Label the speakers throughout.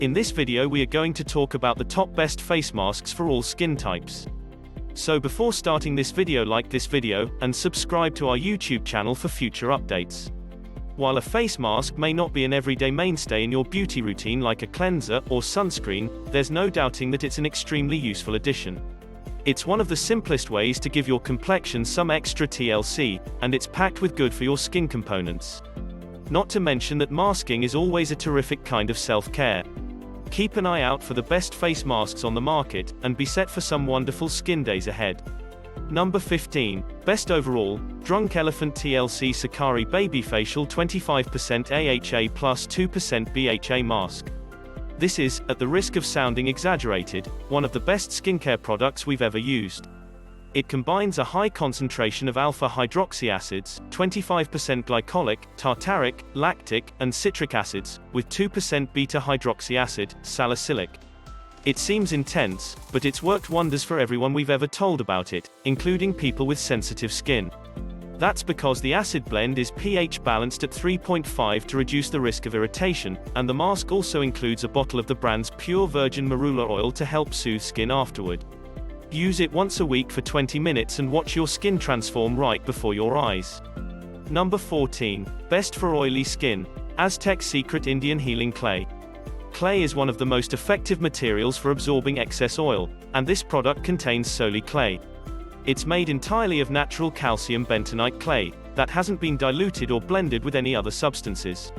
Speaker 1: In this video we are going to talk about the top best face masks for all skin types. So before starting this video, like this video, and subscribe to our YouTube channel for future updates. While a face mask may not be an everyday mainstay in your beauty routine like a cleanser or sunscreen, there's no doubting that it's an extremely useful addition. It's one of the simplest ways to give your complexion some extra TLC, and it's packed with good for your skin components. Not to mention that masking is always a terrific kind of self-care. Keep an eye out for the best face masks on the market, and be set for some wonderful skin days ahead. Number 15. Best Overall, Drunk Elephant TLC Sakari Baby Facial 25% AHA plus 2% BHA Mask. This is, at the risk of sounding exaggerated, one of the best skincare products we've ever used. It combines a high concentration of alpha-hydroxy acids, 25% glycolic, tartaric, lactic, and citric acids, with 2% beta-hydroxy acid, salicylic. It seems intense, but it's worked wonders for everyone we've ever told about it, including people with sensitive skin. That's because the acid blend is pH balanced at 3.5 to reduce the risk of irritation, and the mask also includes a bottle of the brand's pure virgin marula oil to help soothe skin afterward. Use it once a week for 20 minutes and watch your skin transform right before your eyes. Number 14. Best for oily skin, Aztec Secret Indian Healing Clay. Clay is one of the most effective materials for absorbing excess oil, and this product contains solely clay. It's made entirely of natural calcium bentonite clay, that hasn't been diluted or blended with any other substances.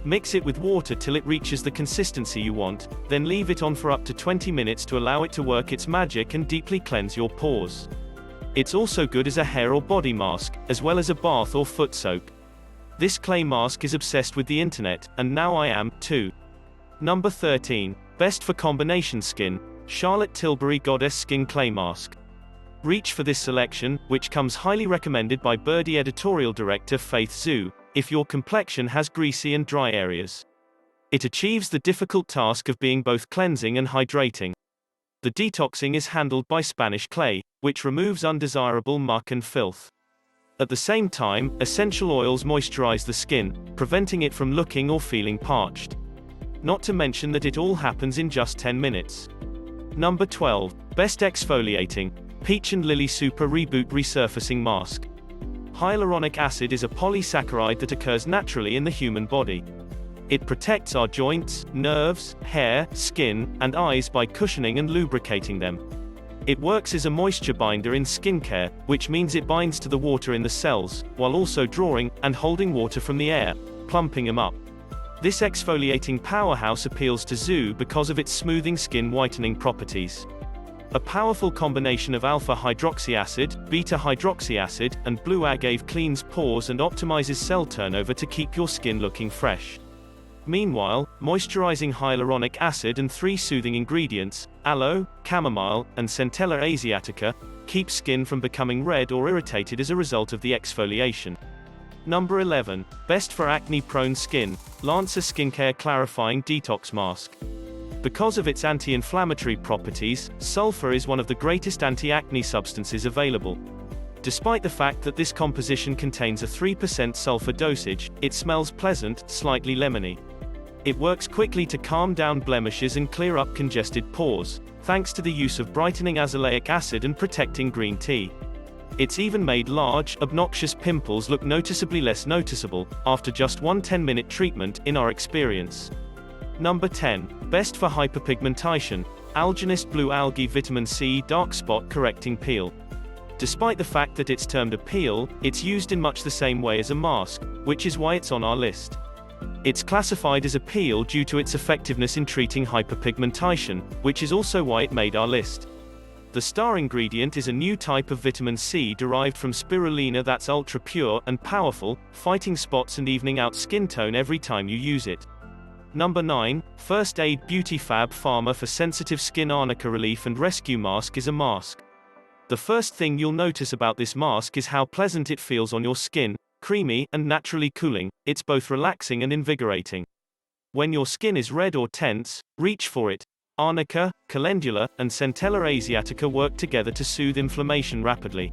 Speaker 1: Mix it with water till it reaches the consistency you want, then leave it on for up to 20 minutes to allow it to work its magic and deeply cleanse your pores. It's also good as a hair or body mask, as well as a bath or foot soak. This clay mask is obsessed with the internet, and now I am, too. Number 13. Best for combination skin, Charlotte Tilbury Goddess Skin Clay Mask. Reach for this selection, which comes highly recommended by Byrdie editorial director Faith Zhu, if your complexion has greasy and dry areas. It achieves the difficult task of being both cleansing and hydrating. The detoxing is handled by Spanish clay, which removes undesirable muck and filth. At the same time, essential oils moisturize the skin, preventing it from looking or feeling parched. Not to mention that it all happens in just 10 minutes. Number 12. Best Exfoliating, Peach and Lily Super Reboot Resurfacing Mask. Hyaluronic acid is a polysaccharide that occurs naturally in the human body. It protects our joints, nerves, hair, skin, and eyes by cushioning and lubricating them. It works as a moisture binder in skincare, which means it binds to the water in the cells, while also drawing and holding water from the air, plumping them up. This exfoliating powerhouse appeals to Zhu because of its smoothing skin whitening properties. A powerful combination of alpha-hydroxy acid, beta-hydroxy acid, and blue agave cleans pores and optimizes cell turnover to keep your skin looking fresh. Meanwhile, moisturizing hyaluronic acid and 3 soothing ingredients, aloe, chamomile, and Centella asiatica, keep skin from becoming red or irritated as a result of the exfoliation. Number 11. Best for acne-prone skin, Lancer Skincare Clarifying Detox Mask. Because of its anti-inflammatory properties, sulfur is one of the greatest anti-acne substances available. Despite the fact that this composition contains a 3% sulfur dosage, it smells pleasant, slightly lemony. It works quickly to calm down blemishes and clear up congested pores, thanks to the use of brightening azelaic acid and protecting green tea. It's even made large, obnoxious pimples look noticeably less noticeable, after just one 10-minute treatment, in our experience. Number 10. Best for hyperpigmentation, Algenist Blue Algae Vitamin C Dark Spot Correcting Peel. Despite the fact that it's termed a peel, it's used in much the same way as a mask, which is why it's on our list. It's classified as a peel due to its effectiveness in treating hyperpigmentation, which is also why it made our list. The star ingredient is a new type of vitamin C derived from spirulina that's ultra pure and powerful, fighting spots and evening out skin tone every time you use it. Number 9. First Aid Beauty Fab Pharma for Sensitive Skin Arnica Relief and Rescue Mask is a mask. The first thing you'll notice about this mask is how pleasant it feels on your skin, creamy and naturally cooling. It's both relaxing and invigorating. When your skin is red or tense, reach for it. Arnica, calendula, and Centella asiatica work together to soothe inflammation rapidly.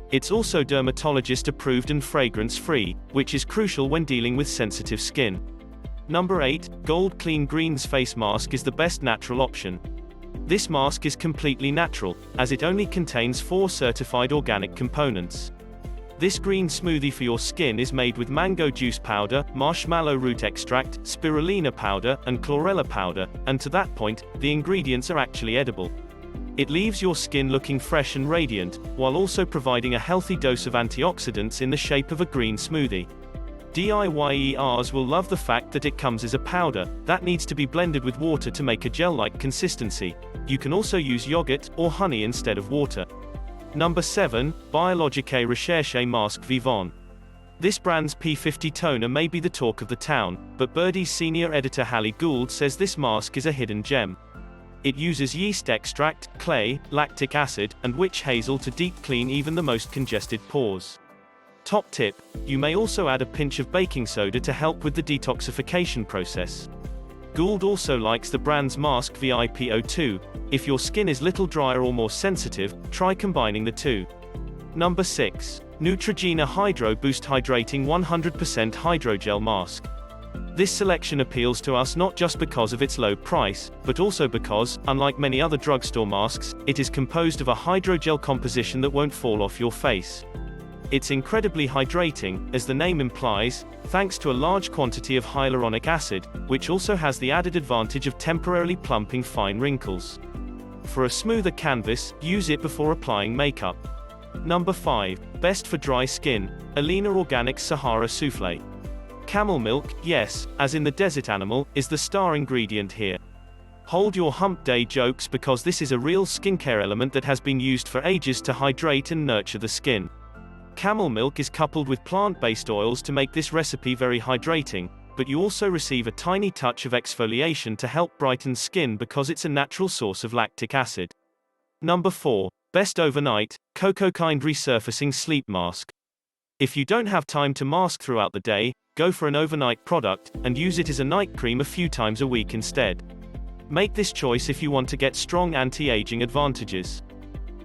Speaker 1: It's also dermatologist approved and fragrance-free, which is crucial when dealing with sensitive skin. Number 8, Golde Clean Greens Face Mask is the best natural option. This mask is completely natural, as it only contains 4 certified organic components. This green smoothie for your skin is made with mango juice powder, marshmallow root extract, spirulina powder, and chlorella powder, and to that point, the ingredients are actually edible. It leaves your skin looking fresh and radiant, while also providing a healthy dose of antioxidants in the shape of a green smoothie. DIYers will love the fact that it comes as a powder, that needs to be blended with water to make a gel-like consistency. You can also use yogurt or honey instead of water. Number 7, Biologique Recherche Masque Vivant. This brand's P50 toner may be the talk of the town, but Byrdie's senior editor Hallie Gould says this mask is a hidden gem. It uses yeast extract, clay, lactic acid, and witch hazel to deep clean even the most congested pores. Top tip, you may also add a pinch of baking soda to help with the detoxification process. Gould also likes the brand's Masque VIP02. If your skin is little drier or more sensitive, try combining the two. Number 6. Neutrogena Hydro Boost Hydrating 100% Hydrogel Mask. This selection appeals to us not just because of its low price, but also because, unlike many other drugstore masks, it is composed of a hydrogel composition that won't fall off your face. It's incredibly hydrating, as the name implies, thanks to a large quantity of hyaluronic acid, which also has the added advantage of temporarily plumping fine wrinkles. For a smoother canvas, use it before applying makeup. Number 5. Best for dry skin, Alina Organic Sahara Soufflé. Camel milk, yes, as in the desert animal, is the star ingredient here. Hold your hump day jokes because this is a real skincare element that has been used for ages to hydrate and nurture the skin. Camel milk is coupled with plant-based oils to make this recipe very hydrating, but you also receive a tiny touch of exfoliation to help brighten skin because it's a natural source of lactic acid. Number 4. Best overnight, Cocokind Resurfacing Sleep Mask. If you don't have time to mask throughout the day, go for an overnight product, and use it as a night cream a few times a week instead. Make this choice if you want to get strong anti-aging advantages.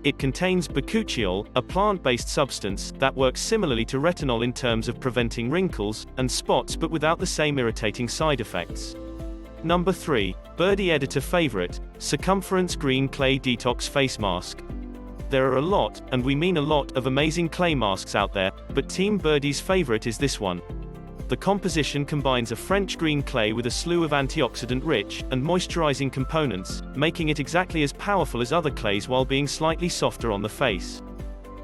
Speaker 1: It contains bakuchiol, a plant-based substance that works similarly to retinol in terms of preventing wrinkles and spots but without the same irritating side effects. Number 3. Byrdie editor favorite, Circumference Green Clay Detox Face Mask. There are a lot, and we mean a lot, of amazing clay masks out there, but Team Byrdie's favorite is this one. The composition combines a French green clay with a slew of antioxidant-rich and moisturizing components, making it exactly as powerful as other clays while being slightly softer on the face.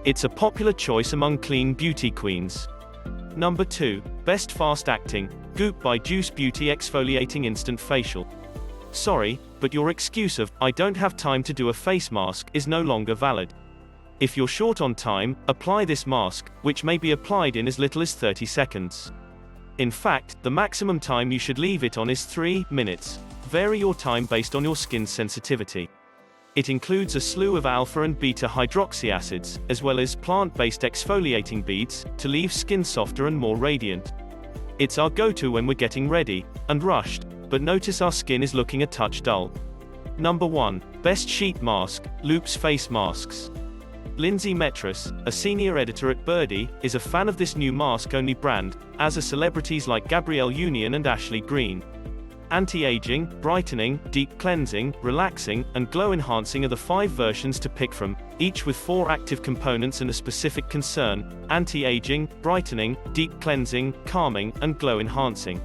Speaker 1: It's a popular choice among clean beauty queens. Number 2. Best fast-acting, Goop by Juice Beauty Exfoliating Instant Facial. Sorry, but your excuse of, "I don't have time to do a face mask," is no longer valid. If you're short on time, apply this mask, which may be applied in as little as 30 seconds. In fact, the maximum time you should leave it on is 3 minutes. Vary your time based on your skin's sensitivity. It includes a slew of alpha and beta hydroxy acids, as well as plant-based exfoliating beads, to leave skin softer and more radiant. It's our go-to when we're getting ready and rushed, but notice our skin is looking a touch dull. Number 1. Best Sheet Mask, Loop's Face Masks. Lindsay Metras, a senior editor at Byrdie, is a fan of this new mask-only brand, as are celebrities like Gabrielle Union and Ashley Green. Anti-aging, brightening, deep cleansing, relaxing, and glow-enhancing are the 5 versions to pick from, each with 4 active components and a specific concern: anti-aging, brightening, deep cleansing, calming, and glow-enhancing.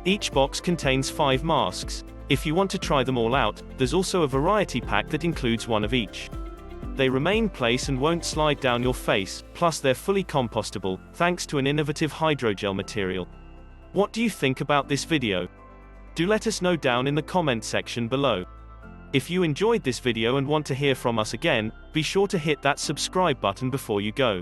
Speaker 1: Each box contains 5 masks. If you want to try them all out, there's also a variety pack that includes one of each. They remain in place and won't slide down your face, plus they're fully compostable, thanks to an innovative hydrogel material. What do you think about this video? Do let us know down in the comment section below. If you enjoyed this video and want to hear from us again, be sure to hit that subscribe button before you go.